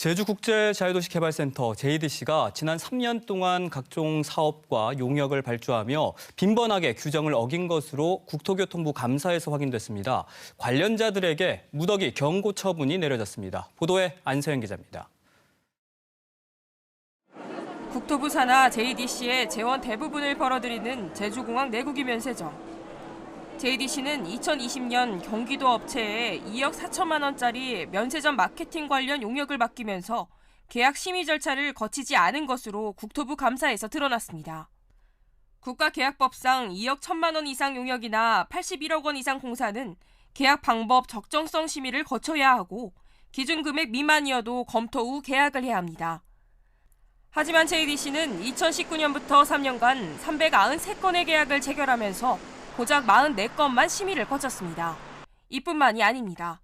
제주국제자유도시개발센터 JDC가 지난 3년 동안 각종 사업과 용역을 발주하며 빈번하게 규정을 어긴 것으로 국토교통부 감사에서 확인됐습니다. 관련자들에게 무더기 경고 처분이 내려졌습니다. 보도에 안서영 기자입니다. 국토부 산하 JDC의 재원 대부분을 벌어들이는 제주공항 내국이 면세점. JDC는 2020년 경기도 업체에 2억 4천만 원짜리 면세점 마케팅 관련 용역을 맡기면서 계약 심의 절차를 거치지 않은 것으로 국토부 감사에서 드러났습니다. 국가계약법상 2억 1천만 원 이상 용역이나 81억 원 이상 공사는 계약 방법 적정성 심의를 거쳐야 하고 기준 금액 미만이어도 검토 후 계약을 해야 합니다. 하지만 JDC는 2019년부터 3년간 393건의 계약을 체결하면서 고작 44건만 심의를 거쳤습니다. 이뿐만이 아닙니다.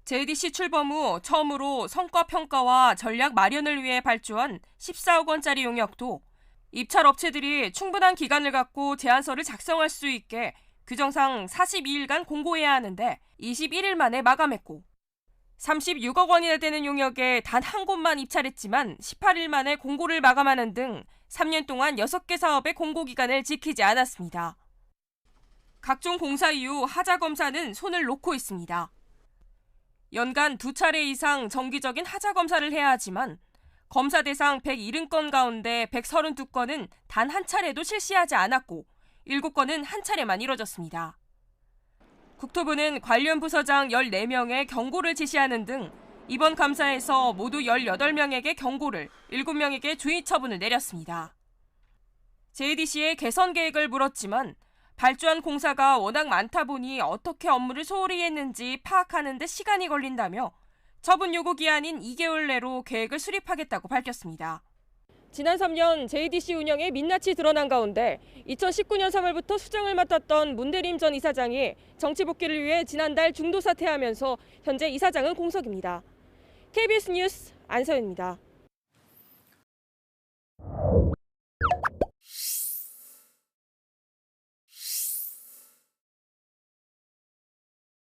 JDC 출범 후 처음으로 성과평가와 전략 마련을 위해 발주한 14억 원짜리 용역도 입찰 업체들이 충분한 기간을 갖고 제안서를 작성할 수 있게 규정상 42일간 공고해야 하는데 21일 만에 마감했고 36억 원이나 되는 용역에 단 한 곳만 입찰했지만 18일 만에 공고를 마감하는 등 3년 동안 6개 사업의 공고기간을 지키지 않았습니다. 각종 공사 이후 하자 검사는 손을 놓고 있습니다. 연간 2차례 이상 정기적인 하자 검사를 해야 하지만 검사 대상 170건 가운데 132건은 단 한 차례도 실시하지 않았고 7건은 한 차례만 이뤄졌습니다. 국토부는 관련 부서장 14명에 경고를 지시하는 등 이번 감사에서 모두 18명에게 경고를, 7명에게 주의 처분을 내렸습니다. JDC의 개선 계획을 물었지만 발주한 공사가 워낙 많다 보니 어떻게 업무를 소홀히 했는지 파악하는 데 시간이 걸린다며 처분 요구 기한인 2개월 내로 계획을 수립하겠다고 밝혔습니다. 지난 3년 JDC 운영에 민낯이 드러난 가운데 2019년 3월부터 수장을 맡았던 문대림 전 이사장이 정치 복귀를 위해 지난달 중도 사퇴하면서 현재 이사장은 공석입니다. KBS 뉴스 안서연입니다.